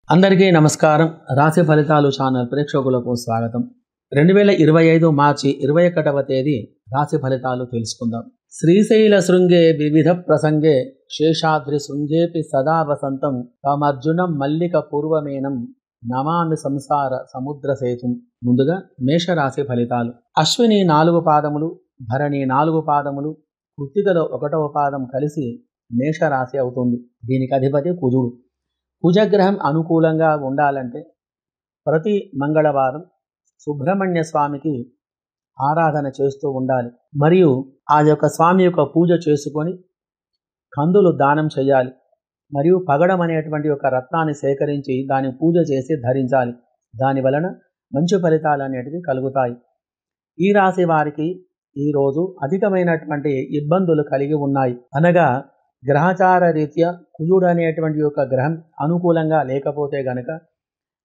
అందరికీ నమస్కారం. రాశి ఫలితాలు ఛానల్ ప్రేక్షకులకు స్వాగతం. 2025 మార్చి 21వ తేదీ రాశి ఫలితాలు తెలుసుకుందాం. శ్రీశైల శృంగే వివిధ ప్రసంగే శేషాద్రి శృంగేపి సదా వసంతం తమర్జునం మల్లిక పూర్వమేనం నమామి సంసార సముద్ర సేతుం. ముందుగా మేషరాశి ఫలితాలు. అశ్విని 4 పాదములు, భరణి 4 పాదములు, కృత్తికలో 1వ పాదం కలిసి మేషరాశి అవుతుంది. దీనికి అధిపతి కుజుడు. కుజగ్రహం అనుకూలంగా ఉండాలంటే ప్రతి మంగళవారం సుబ్రహ్మణ్య స్వామికి ఆరాధన చేస్తూ ఉండాలి. మరియు ఆ యొక్క స్వామి యొక్క పూజ చేసుకొని కందులు దానం చేయాలి. మరియు పగడం అనేటువంటి ఒక రత్నాన్ని సేకరించి దాని పూజ చేసి ధరించాలి. దాని వలన మంచి ఫలితాలు అనేటివి కలుగుతాయి. ఈ రాశి వారికి ఈరోజు అధికమైనటువంటి ఇబ్బందులు కలిగి ఉన్నాయి. అనగా గ్రహచార రీత్యా కుజుడు అనేటువంటి యొక్క గ్రహం అనుకూలంగా లేకపోతే గనక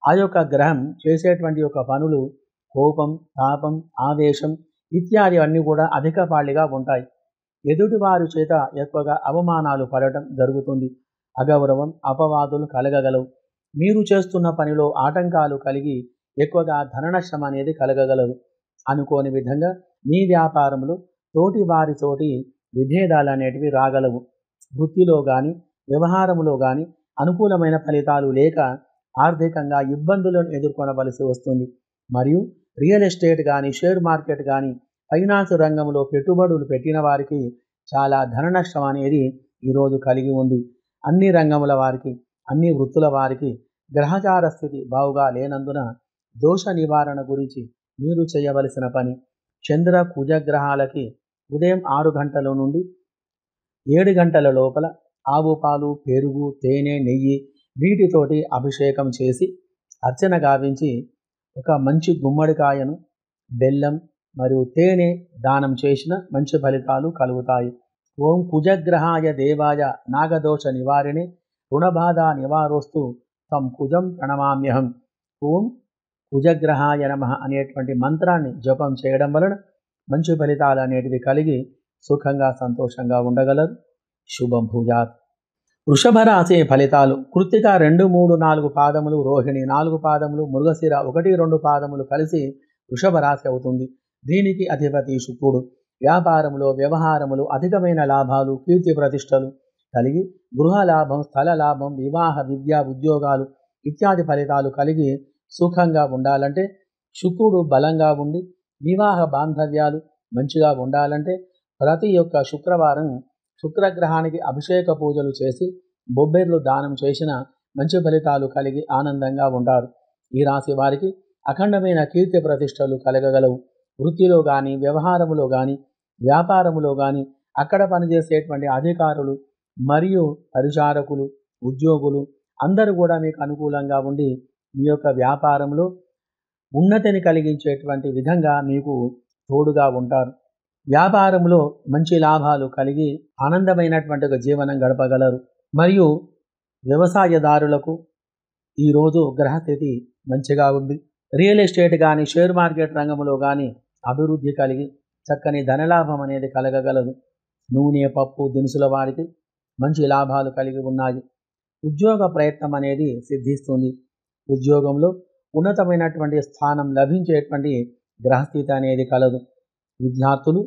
ఆ యొక్క గ్రహం చేసేటువంటి యొక్క పనులు కోపం, తాపం, ఆవేశం ఇత్యాది అన్నీ కూడా అధికపాళిగా ఉంటాయి. ఎదుటివారి చేత ఎక్కువగా అవమానాలు పడటం జరుగుతుంది. అగౌరవం, అపవాదులు కలగగలవు. మీరు చేస్తున్న పనిలో ఆటంకాలు కలిగి ఎక్కువగా ధన నష్టం అనేది కలగగలదు. అనుకోని విధంగా మీ వ్యాపారంలో తోటి వారితోటి విభేదాలు అనేటివి రాగలవు. వృత్తిలో కానీ వ్యవహారంలో కానీ అనుకూలమైన ఫలితాలు లేక ఆర్థికంగా ఇబ్బందులను ఎదుర్కొనవలసి వస్తుంది. మరియు రియల్ ఎస్టేట్ కానీ షేర్ మార్కెట్ కానీ ఫైనాన్స్ రంగంలో పెట్టుబడులు పెట్టిన వారికి చాలా ధన నష్టం అనేది ఈరోజు కలిగి ఉంది. అన్ని రంగముల వారికి, అన్ని వృత్తుల వారికి గ్రహచార స్థితి బావుగా లేనందున దోష నివారణ గురించి మీరు చేయవలసిన పని చంద్ర కుజగ్రహాలకి ఉదయం 6 గంటల నుండి 7 గంటల లోపల ఆవు పాలు, పెరుగు, తేనె, నెయ్యి వీటితోటి అభిషేకం చేసి అర్చన గావించి ఒక మంచి గుమ్మడికాయను, బెల్లం మరియు తేనె దానం చేసిన మంచి ఫలితాలు కలుగుతాయి. ఓం కుజగ్రహాయ దేవాయ నాగదోష నివారిణే రుణబాధ నివారోస్తు తం కుజం ప్రణమామ్యహం. ఓం కుజగ్రహాయ నమః అనేటువంటి మంత్రాన్ని జపం చేయడం వలన మంచి ఫలితాలు అనేటివి కలిగి సుఖంగా సంతోషంగా ఉండగలరు. శుభం భూయాత్. వృషభ రాశి ఫలితాలు. కృత్తిక 2, 3, 4 పాదములు, రోహిణి 4 పాదములు, మృగశిర 1, 2 పాదములు కలిసి వృషభ రాశి అవుతుంది. దీనికి అధిపతి శుక్రుడు. వ్యాపారములో వ్యవహారములు అధికమైన లాభాలు, కీర్తి ప్రతిష్టలు కలిగి గృహ లాభం, స్థల లాభం, వివాహ, విద్యా, ఉద్యోగాలు ఇత్యాది ఫలితాలు కలిగి సుఖంగా ఉండాలంటే శుక్రుడు బలంగా ఉండి వివాహ బాంధవ్యాలు మంచిగా ఉండాలంటే ప్రతి యొక్క శుక్రవారం శుక్రగ్రహానికి అభిషేక పూజలు చేసి బొబ్బెర్లు దానం చేసిన మంచి ఫలితాలు కలిగి ఆనందంగా ఉంటారు. ఈ రాశి వారికి అఖండమైన కీర్తి ప్రతిష్టలు కలగగలవు. వృత్తిలో కానీ వ్యవహారములో కానీ వ్యాపారములో కానీ అక్కడ పనిచేసేటువంటి అధికారులు మరియు పరిచారకులు, ఉద్యోగులు అందరూ కూడా మీకు అనుకూలంగా ఉండి మీ యొక్క వ్యాపారంలో ఉన్నతిని కలిగించేటువంటి విధంగా మీకు తోడుగా ఉంటారు. వ్యాపారంలో మంచి లాభాలు కలిగి ఆనందమైనటువంటి ఒక జీవనం గడపగలరు. మరియు వ్యవసాయదారులకు ఈరోజు గ్రహస్థితి మంచిగా ఉంది. రియల్ ఎస్టేట్ కానీ షేర్ మార్కెట్ రంగంలో కానీ అభివృద్ధి కలిగి చక్కని ధనలాభం అనేది కలగగలదు. నూనె, పప్పు దినుసుల వారికి మంచి లాభాలు కలిగి ఉన్నాయి. ఉద్యోగ ప్రయత్నం అనేది సిద్ధిస్తుంది. ఉద్యోగంలో ఉన్నతమైనటువంటి స్థానం లభించేటువంటి గ్రహస్థితి అనేది కలదు. విద్యార్థులు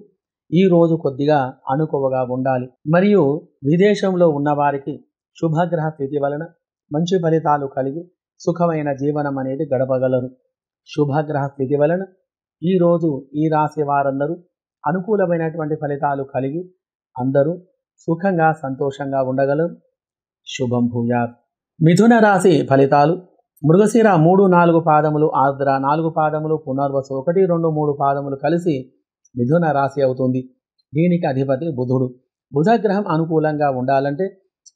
ఈరోజు కొద్దిగా అనుకువగా ఉండాలి. మరియు విదేశంలో ఉన్నవారికి శుభగ్రహ స్థితి వలన మంచి ఫలితాలు కలిగి సుఖమైన జీవనం అనేది గడపగలరు. శుభగ్రహ స్థితి వలన ఈరోజు ఈ రాశి వారందరూ అనుకూలమైనటువంటి ఫలితాలు కలిగి అందరూ సుఖంగా సంతోషంగా ఉండగలరు. శుభం భూయాత్. మిథున రాశి ఫలితాలు. మృగశిర 3, 4 పాదములు, ఆర్ద్ర 4 పాదములు, పునర్వసు 1, 2, 3 పాదములు కలిసి మిథున రాశి అవుతుంది. దీనికి అధిపతి బుధుడు. బుధగ్రహం అనుకూలంగా ఉండాలంటే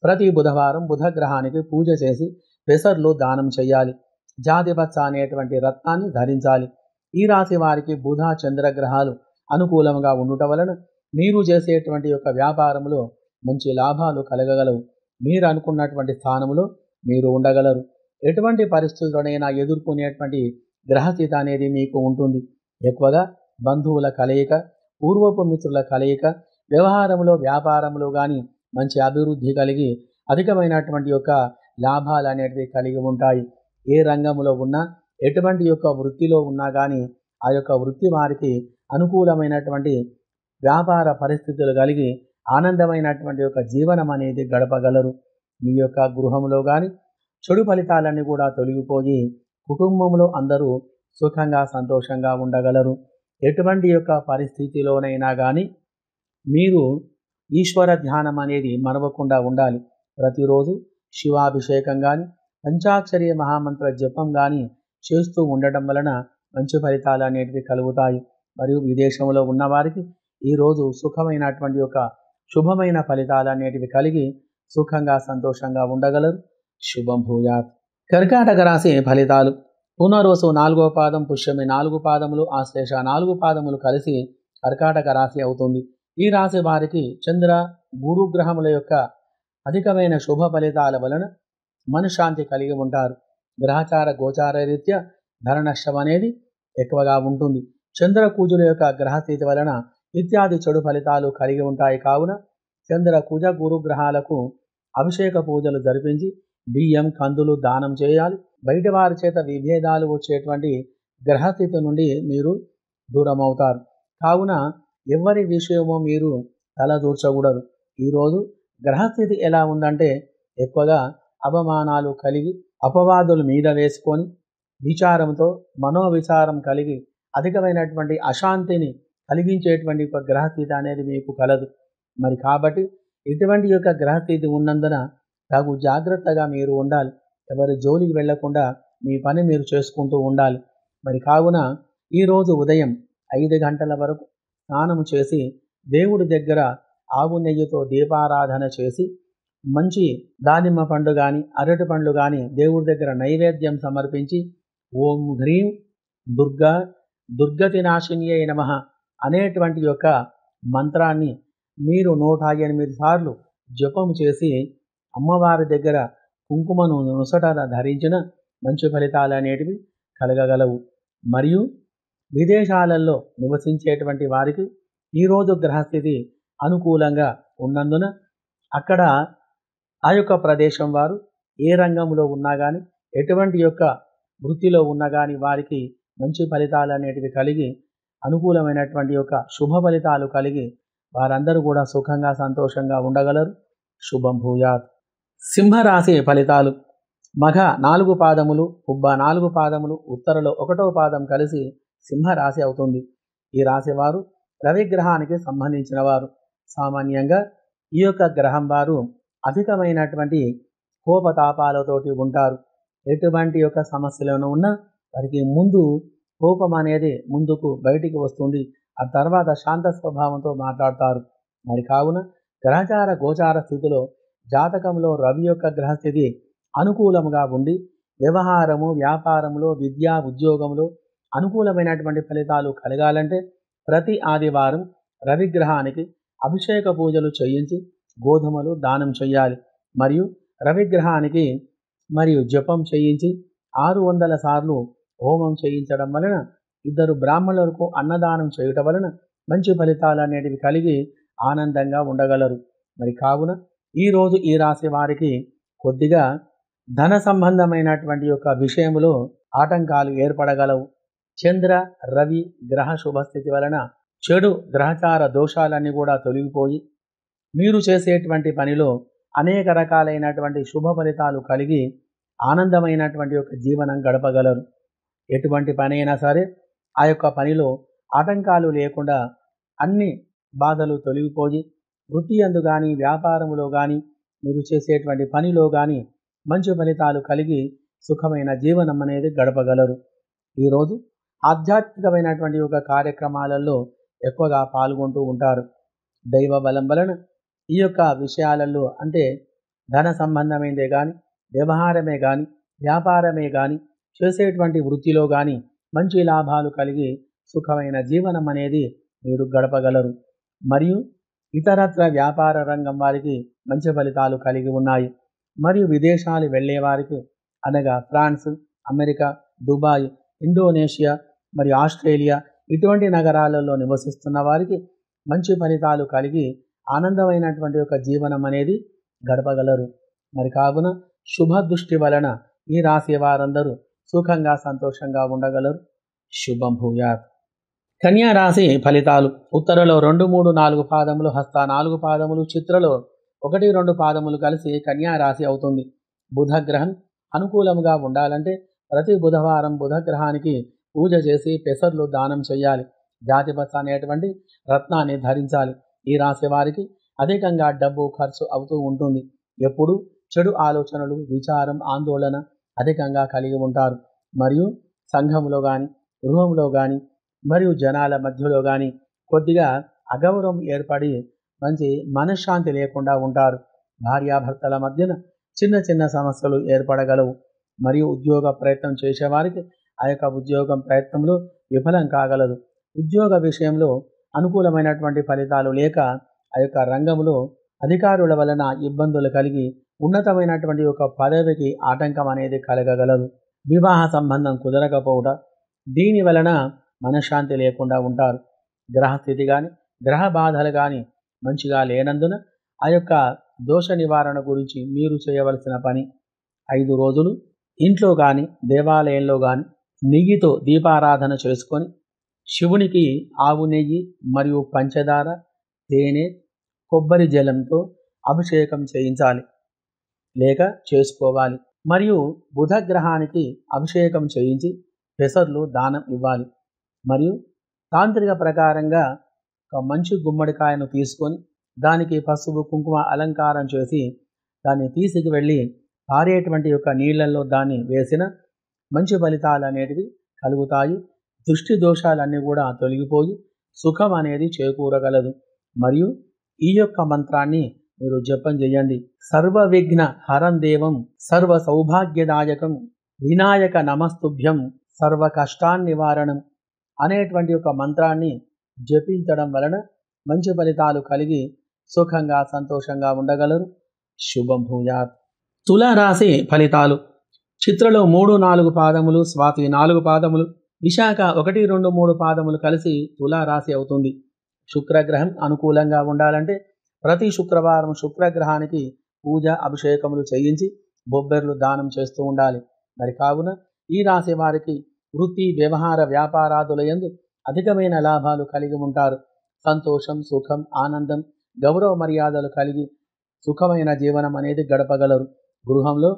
ప్రతి బుధవారం బుధగ్రహానికి పూజ చేసి పెసర్లు దానం చేయాలి. జాతిపచ్చ అనేటువంటి రత్నాన్ని ధరించాలి. ఈ రాశి వారికి బుధ, చంద్రగ్రహాలు అనుకూలంగా ఉండుట వలన మీరు చేసేటువంటి యొక్క వ్యాపారంలో మంచి లాభాలు కలగగలవు. మీరు అనుకున్నటువంటి స్థానంలో మీరు ఉండగలరు. ఎటువంటి పరిస్థితులనైనా ఎదుర్కొనేటువంటి గ్రహస్థితి అనేది మీకు ఉంటుంది. ఎక్కువగా బంధువుల కలయిక, పూర్వపు మిత్రుల కలయిక, వ్యవహారంలో వ్యాపారంలో కానీ మంచి అభివృద్ధి కలిగి అధికమైనటువంటి యొక్క లాభాలు అనేటివి కలిగి ఉంటాయి. ఏ రంగంలో ఉన్నా, ఎటువంటి యొక్క వృత్తిలో ఉన్నా కానీ ఆ యొక్క వృత్తి వారికి అనుకూలమైనటువంటి వ్యాపార పరిస్థితులు కలిగి ఆనందమైనటువంటి యొక్క జీవనం అనేది గడపగలరు. మీ యొక్క గృహంలో కానీ చెడు ఫలితాలన్నీ కూడా తొలగిపోయి కుటుంబంలో అందరూ సుఖంగా సంతోషంగా ఉండగలరు. ఎటువంటి యొక్క పరిస్థితిలోనైనా కానీ మీరు ఈశ్వర ధ్యానం అనేది మరవకుండా ఉండాలి. ప్రతిరోజు శివాభిషేకం కానీ పంచాక్షరి మహామంత్ర జపం కానీ చేస్తూ ఉండటం వలన మంచి ఫలితాలు అనేటివి కలుగుతాయి. మరియు విదేశంలో ఉన్నవారికి ఈరోజు సుఖమైనటువంటి యొక్క శుభమైన ఫలితాలు అనేటివి కలిగి సుఖంగా సంతోషంగా ఉండగలరు. శుభం భూయాత్. కర్కాటక రాశి ఫలితాలు. పునర్వసు 4వ పాదం, పుష్యమి 4 పాదములు, ఆశ్లేష 4 పాదములు కలిసి కర్కాటక రాశి అవుతుంది. ఈ రాశి వారికి చంద్ర గురు గ్రహముల యొక్క అధికమైన శుభ ఫలితాల వలన మనశ్శాంతి కలిగి ఉంటారు. గ్రహచార గోచార రీత్యా ధన నష్టం అనేది ఎక్కువగా ఉంటుంది. చంద్ర కూజుల యొక్క గ్రహస్థితి వలన ఇత్యాది చెడు ఫలితాలు కలిగి ఉంటాయి. కావున చంద్ర కుజ గురు గ్రహాలకు అభిషేక పూజలు జరిపించి బియ్యం కందులు దానం చేయాలి. బయట వారి చేత విభేదాలు వచ్చేటువంటి గ్రహస్థితి నుండి మీరు దూరం అవుతారు. కావున ఎవరి విషయమో మీరు తలదూర్చకూడదు. ఈరోజు గ్రహస్థితి ఎలా ఉందంటే ఎక్కువగా అవమానాలు కలిగి అపవాదుల మీద వేసుకొని విచారంతో మనోవిచారం కలిగి అధికమైనటువంటి అశాంతిని కలిగించేటువంటి ఒక గ్రహస్థితి అనేది మీకు కలదు. మరి కాబట్టి ఇటువంటి యొక్క గ్రహస్థితి ఉన్నందున తగు జాగ్రత్తగా మీరు ఉండాలి. ఎవరి జోలికి వెళ్లకుండా మీ పని మీరు చేసుకుంటూ ఉండాలి. మరి కావున ఈరోజు ఉదయం 5 గంటల వరకు స్నానం చేసి దేవుడి దగ్గర ఆవు నెయ్యితో దీపారాధన చేసి మంచి దానిమ్మ పండు కానీ అరటి పండ్లు కానీ దేవుడి దగ్గర నైవేద్యం సమర్పించి ఓం హ్రీం దుర్గా దుర్గతి నాశిన్యై నమః అనేటువంటి యొక్క మంత్రాన్ని మీరు 108 సార్లు జపం చేసి అమ్మవారి దగ్గర కుంకుమను నొసట ధరించిన మంచి ఫలితాలు అనేటివి కలగగలవు. మరియు విదేశాలలో నివసించేటువంటి వారికి ఈరోజు గ్రహస్థితి అనుకూలంగా ఉన్నందున అక్కడ ఆ యొక్క ప్రదేశం వారు ఏ రంగంలో ఉన్నా కానీ ఎటువంటి యొక్క వృత్తిలో ఉన్నా కానీ వారికి మంచి ఫలితాలు అనేటివి కలిగి అనుకూలమైనటువంటి యొక్క శుభ ఫలితాలు కలిగి వారందరూ కూడా సుఖంగా సంతోషంగా ఉండగలరు. శుభం భూయాత్. సింహరాశి ఫలితాలు. మఘ 4 పాదములు, పుబ్బ 4 పాదములు, ఉత్తరలో 1వ పాదం కలిసి సింహరాశి అవుతుంది. ఈ రాశి వారు రవిగ్రహానికి సంబంధించిన వారు. సామాన్యంగా ఈ యొక్క గ్రహం వారు అధికమైనటువంటి కోపతాపాలతోటి ఉంటారు. ఎటువంటి యొక్క సమస్యలను ఉన్నా వారికి ముందు కోపం అనేది ముందుకు బయటికి వస్తుంది. ఆ తర్వాత శాంత స్వభావంతో మాట్లాడతారు. మరి కావున గ్రహచార గోచార స్థితిలో జాతకంలో రవి యొక్క గ్రహస్థితి అనుకూలముగా ఉండి వ్యవహారము వ్యాపారంలో విద్యా ఉద్యోగంలో అనుకూలమైనటువంటి ఫలితాలు కలగాలంటే ప్రతి ఆదివారం రవిగ్రహానికి అభిషేక పూజలు చేయించి గోధుమలు దానం చేయాలి. మరియు రవిగ్రహానికి జపం చేయించి 600 సార్లు హోమం చేయించడం వలన 2 బ్రాహ్మణులకు అన్నదానం చేయటం వలన మంచి ఫలితాలు అనేటివి కలిగి ఆనందంగా ఉండగలరు. మరి కావున ఈరోజు ఈ రాశి వారికి కొద్దిగా ధన సంబంధమైనటువంటి యొక్క విషయంలో ఆటంకాలు ఏర్పడగలవు. చంద్ర రవి గ్రహ శుభస్థితి వలన చెడు గ్రహచార దోషాలన్నీ కూడా తొలగిపోయి మీరు చేసేటువంటి పనిలో అనేక రకాలైనటువంటి శుభ ఫలితాలు కలిగి ఆనందమైనటువంటి యొక్క జీవనం గడపగలరు. ఎటువంటి పని అయినా సరే ఆ యొక్క పనిలో ఆటంకాలు లేకుండా అన్ని బాధలు తొలగిపోయి వృత్తి యందు కానీ వ్యాపారములో కానీ మీరు చేసేటువంటి పనిలో కానీ మంచి ఫలితాలు కలిగి సుఖమైన జీవనం అనేది గడపగలరు. ఈరోజు ఆధ్యాత్మికమైనటువంటి ఒక కార్యక్రమాలలో ఎక్కువగా పాల్గొంటూ ఉంటారు. దైవ బలం వలన ఈ యొక్క విషయాలలో అంటే ధన సంబంధమైనదే కానీ వ్యవహారమే కానీ వ్యాపారమే కానీ చేసేటువంటి వృత్తిలో కానీ మంచి లాభాలు కలిగి సుఖమైన జీవనం అనేది మీరు గడపగలరు. మరియు ఇతరత్ర వ్యాపార రంగం వారికి మంచి ఫలితాలు కలిగి ఉన్నాయి. మరియు విదేశాలు వెళ్ళే వారికి అనగా ఫ్రాన్స్, అమెరికా, దుబాయ్, ఇండోనేషియా మరియు ఆస్ట్రేలియా ఇటువంటి నగరాలలో నివసిస్తున్న వారికి మంచి ఫలితాలు కలిగి ఆనందమైనటువంటి ఒక జీవనం అనేది గడపగలరు. మరి కావున శుభ దృష్టి వలన ఈ రాశి వారందరూ సుఖంగా సంతోషంగా ఉండగలరు. శుభం భూయాత్. కన్యా రాశి ఫలితాలు. ఉత్తరలో 2, 3, 4 పాదములు, హస్త 4 పాదములు, చిత్రలో 1, 2 పాదములు కలిసి కన్యా రాశి అవుతుంది. బుధగ్రహం అనుకూలముగా ఉండాలంటే ప్రతి బుధవారం బుధగ్రహానికి పూజ చేసి పెసర్లు దానం చేయాలి. జాతిపత్ర అనేటువంటి రత్నాన్ని ధరించాలి. ఈ రాశి వారికి అధికంగా డబ్బు ఖర్చు అవుతూ ఉంటుంది. ఎప్పుడు చెడు ఆలోచనలు, విచారం, ఆందోళన అధికంగా కలిగి ఉంటారు. మరియు సంఘంలో కానీ, గృహంలో కానీ, మరియు జనాల మధ్యలో కానీ కొద్దిగా అగౌరవం ఏర్పడి మంచి మనశ్శాంతి లేకుండా ఉంటారు. భార్యాభర్తల మధ్యన చిన్న చిన్న సమస్యలు ఏర్పడగలవు. మరియు ఉద్యోగ ప్రయత్నం చేసేవారికి ఆ యొక్క ఉద్యోగం ప్రయత్నంలో విఫలం కాగలదు. ఉద్యోగ విషయంలో అనుకూలమైనటువంటి ఫలితాలు లేక ఆ యొక్క రంగంలో అధికారుల వలన ఇబ్బందులు కలిగి ఉన్నతమైనటువంటి ఒక పదవికి ఆటంకం అనేది కలగగలదు. వివాహ సంబంధం కుదరకపోవడం, దీని వలన మనశ్శాంతి లేకుండా ఉంటారు. గ్రహస్థితి కానీ, గ్రహ బాధలు కానీ మంచిగా లేనందున ఆ యొక్క దోష నివారణ గురించి మీరు చేయవలసిన పని 5 రోజులు ఇంట్లో కానీ, దేవాలయంలో కానీ నెయ్యితో దీపారాధన చేసుకొని శివునికి ఆవు నెయ్యి మరియు పంచదార, తేనె, కొబ్బరి జలంతో అభిషేకం చేయించాలి లేక చేసుకోవాలి. మరియు బుధగ్రహానికి అభిషేకం చేయించి పెసర్లు దానం ఇవ్వాలి. మరియు తాంత్రిక ప్రకారంగా ఒక మంచి గుమ్మడికాయను తీసుకొని దానికి పసుపు కుంకుమ అలంకారం చేసి దాన్ని తీసుకువెళ్ళి పారేటువంటి యొక్క నీళ్లలో దాన్ని వేసిన మంచి ఫలితాలు అనేటివి కలుగుతాయి. దృష్టి దోషాలన్నీ కూడా తొలగిపోయి సుఖం అనేది చేకూరగలదు. మరియు ఈ యొక్క మంత్రాన్ని మీరు జపం చేయండి. సర్వ విఘ్న హరం దేవం సర్వ సౌభాగ్యదాయకం వినాయక నమస్తుభ్యం సర్వ కష్టాన్నివారణం అనేటువంటి ఒక మంత్రాన్ని జపించడం వలన మంచి ఫలితాలు కలిగి సుఖంగా సంతోషంగా ఉండగలరు. శుభం భూయాత్. తులారాశి ఫలితాలు. చిత్రలో 3, 4 పాదములు, స్వాతి 4 పాదములు, విశాఖ 1, 2, 3 పాదములు కలిసి తులారాశి అవుతుంది. శుక్రగ్రహం అనుకూలంగా ఉండాలంటే ప్రతి శుక్రవారం శుక్రగ్రహానికి పూజ అభిషేకములు చేయించి బొబ్బెర్లు దానం చేస్తూ ఉండాలి. మరి కావున ఈ రాశి వారికి వృత్తి, వ్యవహార, వ్యాపారాదుల యందు అధికమైన లాభాలు కలిగి ఉంటారు. సంతోషం, సుఖం, ఆనందం, గౌరవ మర్యాదలు కలిగి సుఖమైన జీవనం అనేది గడపగలరు. గృహంలో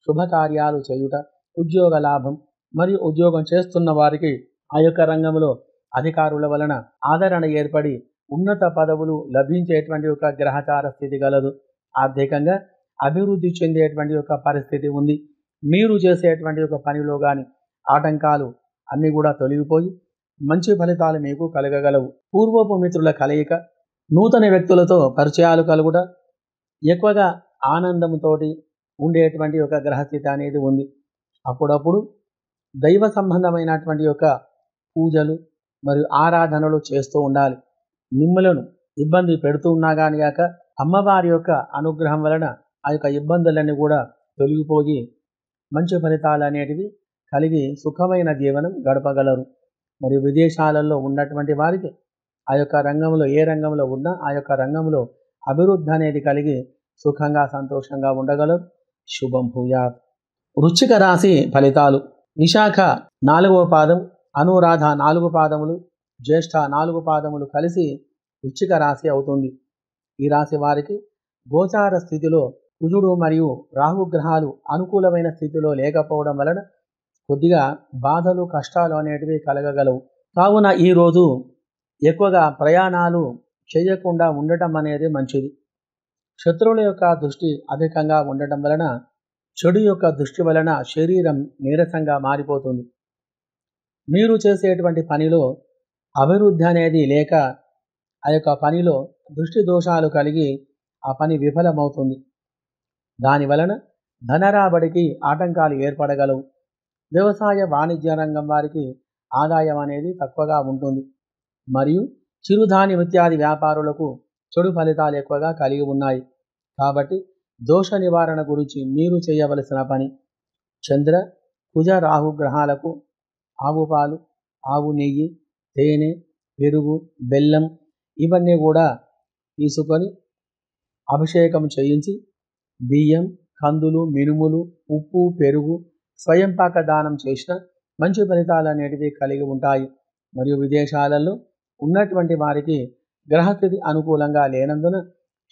శుభకార్యాలు చేయుట, ఉద్యోగ లాభం మరియు ఉద్యోగం చేస్తున్న వారికి ఆ యొక్క రంగంలో అధికారుల వలన ఆదరణ ఏర్పడి ఉన్నత పదవులు లభించేటువంటి ఒక గ్రహచార స్థితి గలదు. ఆర్థికంగా అభివృద్ధి చెందేటువంటి ఒక పరిస్థితి ఉంది. మీరు చేసేటువంటి ఒక పనిలో కానీ ఆటంకాలు అన్నీ కూడా తొలగిపోయి మంచి ఫలితాలు మీకు కలగగలవు. పూర్వపు మిత్రుల కలయిక, నూతన వ్యక్తులతో పరిచయాలు కలుగుట, ఎక్కువగా ఆనందంతో ఉండేటువంటి ఒక గ్రహస్థితి అనేది ఉంది. అప్పుడప్పుడు దైవ సంబంధమైనటువంటి యొక్క పూజలు మరియు ఆరాధనలు చేస్తూ ఉండాలి. మిమ్మలను ఇబ్బంది పెడుతూ ఉన్నా కానీ కాక అమ్మవారి యొక్క అనుగ్రహం వలన ఆ యొక్క ఇబ్బందులన్నీ కూడా తొలగిపోయి మంచి ఫలితాలు అనేటివి కలిగి సుఖమైన జీవనం గడపగలరు. మరియు విదేశాలలో ఉన్నటువంటి వారికి ఆ యొక్క రంగంలో ఏ రంగంలో ఉన్నా ఆ యొక్క రంగంలో అభివృద్ధి అనేది కలిగి సుఖంగా సంతోషంగా ఉండగలరు. శుభం భూయాత్. వృశ్చిక రాశి ఫలితాలు. విశాఖ 4వ పాదం, అనురాధ 4 పాదములు, జ్యేష్ఠ 4 పాదములు కలిసి వృశ్చిక రాశి అవుతుంది. ఈ రాశి వారికి గోచార స్థితిలో కుజుడు మరియు రాహుగ్రహాలు అనుకూలమైన స్థితిలో లేకపోవడం వలన కొద్దిగా బాధలు, కష్టాలు అనేటివి కలగగలవు. కావున ఈరోజు ఎక్కువగా ప్రయాణాలు చేయకుండా ఉండటం అనేది మంచిది. శత్రువుల యొక్క దృష్టి అధికంగా ఉండటం వలన చెడు యొక్క దృష్టి వలన శరీరం నీరసంగా మారిపోతుంది. మీరు చేసేటువంటి పనిలో అభివృద్ధి అనేది లేక ఆ యొక్క పనిలో దృష్టి దోషాలు కలిగి ఆ పని విఫలమవుతుంది. దాని వలన ధనరాబడికి ఆటంకాలు ఏర్పడగలవు. వ్యవసాయ వాణిజ్య రంగం వారికి ఆదాయం అనేది తక్కువగా ఉంటుంది. మరియు చిరుధాన్యం ఇత్యాది వ్యాపారులకు చెడు ఫలితాలు ఎక్కువగా కలిగి ఉన్నాయి. కాబట్టి దోష నివారణ గురించి మీరు చేయవలసిన పని చంద్ర, కుజ, రాహు గ్రహాలకు ఆవు పాలు, ఆవు నెయ్యి, తేనె, పెరుగు, బెల్లం ఇవన్నీ కూడా తీసుకొని అభిషేకం చేయించి బియ్యం, కందులు, మినుములు, ఉప్పు, పెరుగు, స్వయంపాక దానం చేసిన మంచి ఫలితాలు అనేటివి కలిగి ఉంటాయి. మరియు విదేశాలలో ఉన్నటువంటి వారికి గ్రహస్థితి అనుకూలంగా లేనందున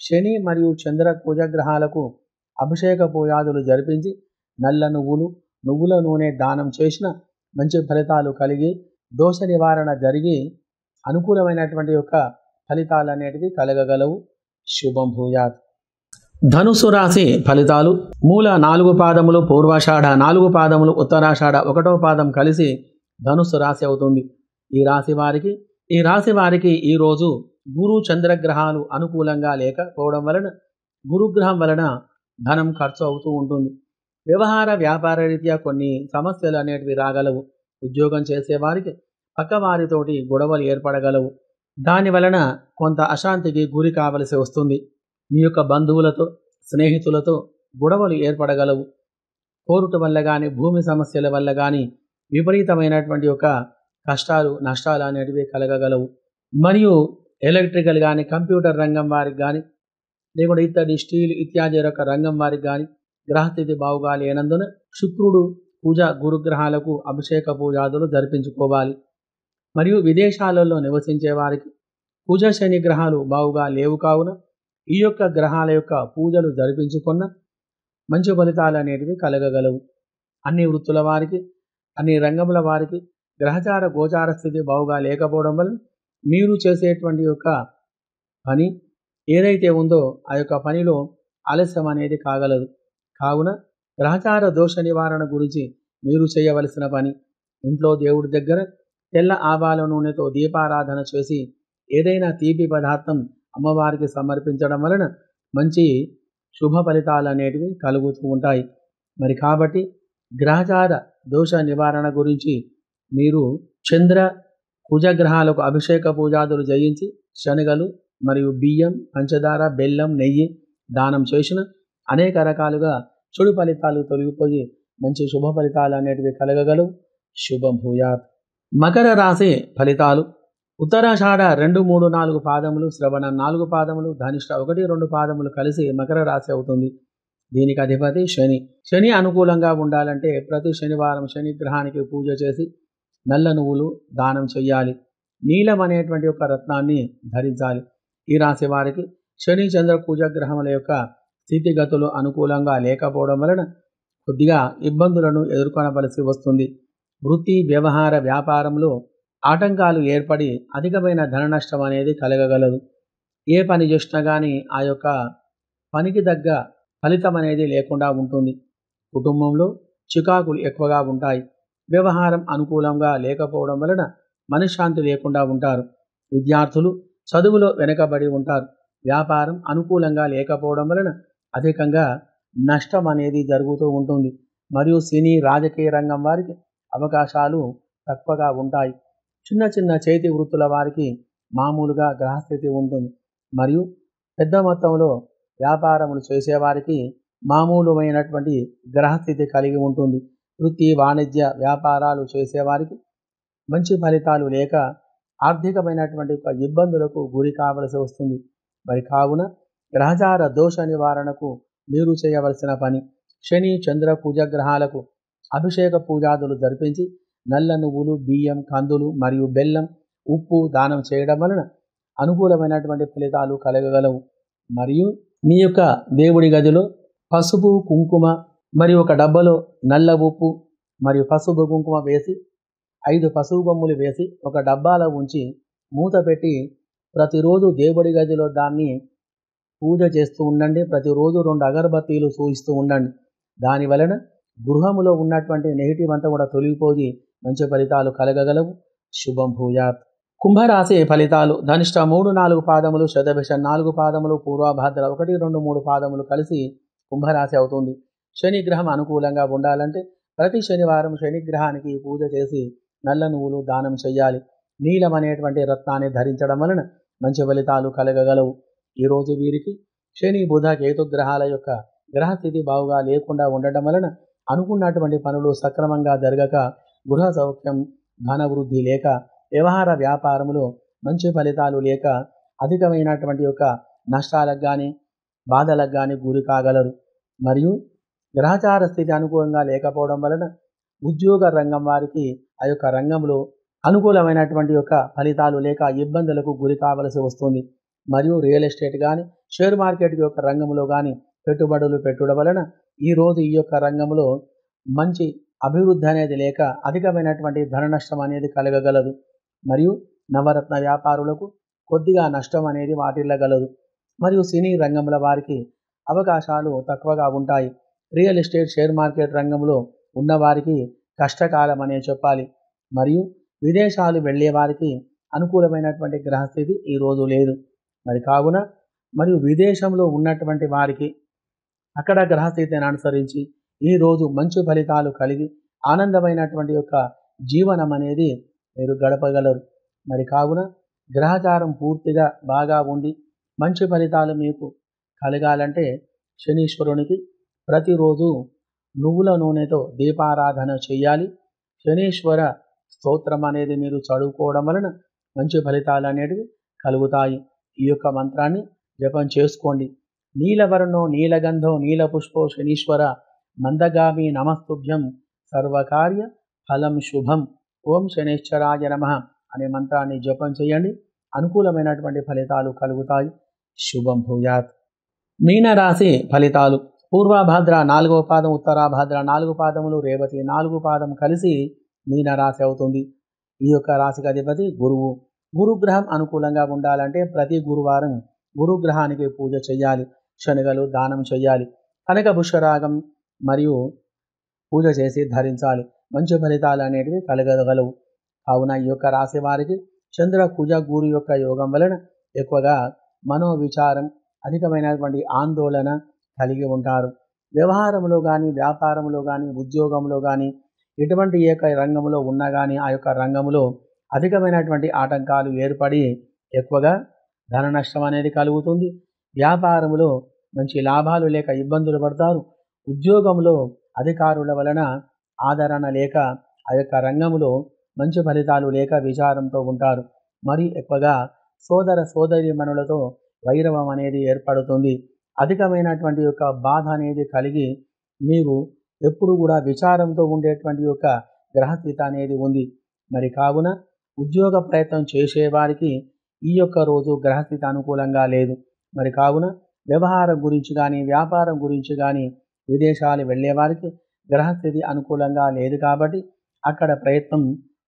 శని మరియు చంద్ర కుజగ్రహాలకు అభిషేక పూజాదులు జరిపించి నల్ల నువ్వులు, నువ్వుల నూనె దానం చేసిన మంచి ఫలితాలు కలిగి దోష నివారణ జరిగి అనుకూలమైనటువంటి యొక్క ఫలితాలు అనేటివి కలగగలవు. శుభం భూయాత్. ధనుసు రాశి ఫలితాలు. మూల 4 పాదములు, పూర్వాషాఢ 4 పాదములు, ఉత్తరాషాఢ 1వ పాదం కలిసి ధనుసు రాశి అవుతుంది. ఈ రాశి వారికి ఈరోజు గురు చంద్రగ్రహాలు అనుకూలంగా లేకపోవడం వలన గురుగ్రహం వలన ధనం ఖర్చు అవుతూ ఉంటుంది. వ్యవహార వ్యాపార రీత్యా కొన్ని సమస్యలు అనేటివి రాగలవు. ఉద్యోగం చేసేవారికి పక్కవారితోటి గొడవలు ఏర్పడగలవు. దాని వలన కొంత అశాంతికి గురి కావలసి వస్తుంది. మీ యొక్క బంధువులతో, స్నేహితులతో గొడవలు ఏర్పడగలవు. కోర్టు వల్ల కానీ, భూమి సమస్యల వల్ల కానీ విపరీతమైనటువంటి యొక్క కష్టాలు, నష్టాలు అనేటివి కలగగలవు. మరియు ఎలక్ట్రికల్ కానీ, కంప్యూటర్ రంగం వారికి కానీ, లేకుంటే ఇత్తడి, స్టీల్ ఇత్యాది రక రంగం వారికి కానీ గ్రహస్థితి బాగుగా లేనందున శుక్రుడు, పూజ, గురుగ్రహాలకు అభిషేక పూజాదులు జరిపించుకోవాలి. మరియు విదేశాలలో నివసించే వారికి పూజ, శని గ్రహాలు బాగుగా లేవు కావున ఈ యొక్క గ్రహాల యొక్క పూజలు జరిపించుకున్న మంచి ఫలితాలు అనేటివి కలగగలవు. అన్ని వృత్తుల వారికి, అన్ని రంగముల వారికి గ్రహచార గోచార స్థితి బాగుగా లేకపోవడం వల్ల మీరు చేసేటువంటి యొక్క పని ఏదైతే ఉందో ఆ యొక్క పనిలో ఆలస్యం అనేది కాగలదు. కావున గ్రహచార దోష నివారణ గురించి మీరు చేయవలసిన పని, ఇంట్లో దేవుడి దగ్గర తెల్ల ఆవాల నూనెతో దీపారాధన చేసి ఏదైనా తీపి పదార్థం అమ్మవారికి సమర్పించడం వలన మంచి శుభ ఫలితాలు అనేటివి కలుగుతూ ఉంటాయి. మరి కాబట్టి గ్రహచార దోష నివారణ గురించి మీరు చంద్ర కుజగ్రహాలకు అభిషేక పూజాదులు చేయించి శనగలు మరియు బియ్యం, పంచదార, బెల్లం, నెయ్యి దానం చేసిన అనేక రకాలుగా చెడు ఫలితాలు తొలగిపోయి మంచి శుభ ఫలితాలు అనేటివి కలగగలవు. శుభం భూయాత్. మకర రాశి ఫలితాలు. ఉత్తరాషాఢ 2, 3, 4 పాదములు, శ్రవణ 4 పాదములు, ధనిష్ట 1, 2 పాదములు కలిసి మకర రాశి అవుతుంది. దీనికి అధిపతి శని. శని అనుకూలంగా ఉండాలంటే ప్రతి శనివారం శని గ్రహానికి పూజ చేసి నల్ల నువ్వులు దానం చేయాలి. నీలం అనేటువంటి ఒక రత్నాన్ని ధరించాలి. ఈ రాశి వారికి శని చంద్ర కుజగ్రహముల యొక్క స్థితిగతులు అనుకూలంగా లేకపోవడం వలన కొద్దిగా ఇబ్బందులను ఎదుర్కొనవలసి వస్తుంది. వృత్తి, వ్యవహార, వ్యాపారంలో ఆటంకాలు ఏర్పడి అధికమైన ధన నష్టం అనేది కలగగలదు. ఏ పని చేసినా కానీ ఆ యొక్క పనికి తగ్గ ఫలితం అనేది లేకుండా ఉంటుంది. కుటుంబంలో చికాకులు ఎక్కువగా ఉంటాయి. వ్యవహారం అనుకూలంగా లేకపోవడం వలన మనశ్శాంతి లేకుండా ఉంటారు. విద్యార్థులు చదువులో వెనుకబడి ఉంటారు. వ్యాపారం అనుకూలంగా లేకపోవడం వలన అధికంగా నష్టం అనేది జరుగుతూ ఉంటుంది. మరియు సినీ, రాజకీయ రంగం వారికి అవకాశాలు తక్కువగా ఉంటాయి. చిన్న చిన్న చేతి వృత్తుల వారికి మామూలుగా గ్రహస్థితి ఉంటుంది. మరియు పెద్ద మొత్తంలో వ్యాపారములు చేసేవారికి మామూలుమైనటువంటి గ్రహస్థితి కలిగి ఉంటుంది. వృత్తి, వాణిజ్య వ్యాపారాలు చేసేవారికి మంచి ఫలితాలు లేక ఆర్థికమైనటువంటి ఇబ్బందులకు గురి కావలసి వస్తుంది. మరి కావున గ్రహచార దోష నివారణకు మీరు చేయవలసిన పని, శని చంద్ర కుజగ్రహాలకు అభిషేక పూజాదులు జరిపించి నల్ల నువ్వులు, బియ్యం, కందులు మరియు బెల్లం, ఉప్పు దానం చేయడం వలన అనుకూలమైనటువంటి ఫలితాలు కలగగలవు. మరియు మీ యొక్క దేవుడి గదిలో పసుపు, కుంకుమ మరియు ఒక డబ్బాలో నల్ల ఉప్పు మరియు పసుపు, కుంకుమ వేసి 5 పసుపు బొమ్మలు వేసి ఒక డబ్బాలో ఉంచి మూత పెట్టి ప్రతిరోజు దేవుడి గదిలో దాన్ని పూజ చేస్తూ ఉండండి. ప్రతిరోజు 2 అగరబత్తీలు చూయిస్తూ ఉండండి. దాని వలన గృహములో ఉన్నటువంటి నెగిటివ్ అంతా కూడా తొలగిపోయి మంచి ఫలితాలు కలగగలవు. శుభం భూయాత్. కుంభరాశి ఫలితాలు. ధనిష్ట 3, 4 పాదములు, శతభిష 4 పాదములు, పూర్వభాద్ర 1, 2, 3 పాదములు కలిసి కుంభరాశి అవుతుంది. శని గ్రహం అనుకూలంగా ఉండాలంటే ప్రతి శనివారం శని గ్రహానికి పూజ చేసి నల్ల నువ్వులు దానం చేయాలి. నీలం అనేటువంటి రత్నాన్ని ధరించడం వలన మంచి ఫలితాలు కలగగలవు. ఈరోజు వీరికి శని, బుధ, కేతు గ్రహాల యొక్క గ్రహస్థితి బాగుగా లేకుండా ఉండటం వలన అనుకున్నటువంటి పనులు సక్రమంగా జరగక గృహ సౌఖ్యం, ధన వృద్ధి లేక వ్యవహార వ్యాపారములో మంచి ఫలితాలు లేక అధికమైనటువంటి యొక్క నష్టాలకు కానీ బాధలకు కానీ గురి కాగలరు. మరియు గ్రహచార స్థితి అనుకూలంగా లేకపోవడం వలన ఉద్యోగ రంగం వారికి ఆ యొక్క రంగంలో అనుకూలమైనటువంటి యొక్క ఫలితాలు లేక ఇబ్బందులకు గురి కావలసి వస్తుంది. మరియు రియల్ ఎస్టేట్ కానీ షేర్ మార్కెట్ యొక్క రంగంలో కానీ పెట్టుబడులు పెట్టడం వలన ఈరోజు ఈ యొక్క రంగంలో మంచి అభివృద్ధి అనేది లేక అధికమైనటువంటి ధన నష్టం అనేది కలగగలదు. మరియు నవరత్న వ్యాపారులకు కొద్దిగా నష్టం అనేది వాటిల్లగలదు. మరియు సినీ రంగంలో వారికి అవకాశాలు తక్కువగా ఉంటాయి. రియల్ ఎస్టేట్ షేర్ మార్కెట్ రంగంలో ఉన్నవారికి కష్టకాలం అనే చెప్పాలి. మరియు విదేశాలు వెళ్ళే వారికి అనుకూలమైనటువంటి గ్రహస్థితి ఈరోజు లేదు. మరి కావున మరియు విదేశంలో ఉన్నటువంటి వారికి అక్కడ గ్రహస్థితిని అనుసరించి ఈరోజు మంచి ఫలితాలు కలిగి ఆనందమైనటువంటి యొక్క జీవనం అనేది మీరు గడపగలరు. మరి కావున గ్రహచారం పూర్తిగా బాగా ఉండి మంచి ఫలితాలు మీకు కలగాలంటే శనీశ్వరునికి ప్రతిరోజు నువ్వుల నూనెతో దీపారాధన చేయాలి. శనీశ్వర స్తోత్రం అనేది మీరు చదువుకోవడం వలన మంచి ఫలితాలు అనేటివి కలుగుతాయి. ఈ యొక్క మంత్రాన్ని జపం చేసుకోండి. నీలవర్ణో నీలగంధో నీలపుష్పో శనీశ్వర మందగామి నమస్తుభ్యం సర్వకార్య ఫలం శుభం. ఓం శనైశ్వరాయ నమః అనే మంత్రాన్ని జపం చేయండి. అనుకూలమైనటువంటి ఫలితాలు కలుగుతాయి. శుభం భూయాత్. మీనరాశి ఫలితాలు. పూర్వభాద్ర 4వ పాదం, ఉత్తరాభాద్ర 4 పాదములు, రేవతి 4 పాదం కలిసి మీనరాశి అవుతుంది. ఈ యొక్క రాశికి అధిపతి గురువు. గురుగ్రహం అనుకూలంగా ఉండాలంటే ప్రతి గురువారం గురుగ్రహానికి పూజ చేయాలి. శనగలు దానం చేయాలి. కనక పుష్యరాగం మరియు పూజ చేసి ధరించాలి. మంచి ఫలితాలు అనేటివి కలగగలవు. కావున ఈ యొక్క రాశి వారికి చంద్ర కుజ గురు యొక్క యోగం వలన ఎక్కువగా మనోవిచారం, అధికమైనటువంటి ఆందోళన కలిగి ఉంటారు. వ్యవహారంలో కానీ, వ్యాపారంలో కానీ, ఉద్యోగంలో కానీ, ఎటువంటి ఏక రంగంలో ఉన్నా కానీ ఆ యొక్క రంగంలో అధికమైనటువంటి ఆటంకాలు ఏర్పడి ఎక్కువగా ధన నష్టం అనేది కలుగుతుంది. వ్యాపారంలో మంచి లాభాలు లేక ఇబ్బందులు పడతారు. ఉద్యోగంలో అధికారుల వలన ఆదరణ లేక ఆ యొక్క రంగంలో మంచి ఫలితాలు లేక విచారంతో ఉంటారు. మరి ఎక్కువగా సోదర సోదరీమణులతో వైరవం అనేది ఏర్పడుతుంది. అధికమైనటువంటి యొక్క బాధ అనేది కలిగి మీరు ఎప్పుడు కూడా విచారంతో ఉండేటువంటి యొక్క గ్రహస్థితి అనేది ఉంది. మరి కావున ఉద్యోగ ప్రయత్నం చేసేవారికి ఈ యొక్క రోజు గ్రహస్థితి అనుకూలంగా లేదు. మరి కావున వ్యవహారం గురించి కానీ, వ్యాపారం గురించి కానీ, విదేశాలు వెళ్ళేవారికి గ్రహస్థితి అనుకూలంగా లేదు కాబట్టి అక్కడ ప్రయత్నం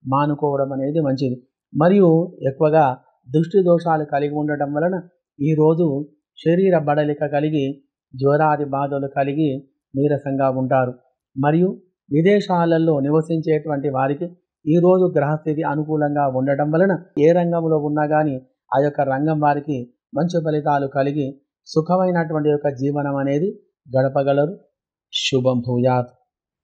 మానుకోవడం అనేది మంచిది. మరియు ఎక్కువగా దృష్టి దోషాలు కలిగి ఉండటం వలన ఈరోజు శరీర బడలిక కలిగి జ్వరాది బాధలు కలిగి నీరసంగా ఉంటారు. మరియు విదేశాలలో నివసించేటువంటి వారికి ఈరోజు గ్రహస్థితి అనుకూలంగా ఉండటం వలన ఏ రంగంలో ఉన్నా కానీ ఆ యొక్క రంగం వారికి మంచి ఫలితాలు కలిగి సుఖమైనటువంటి యొక్క జీవనం అనేది గడపగలరు. శుభం భూయాత్.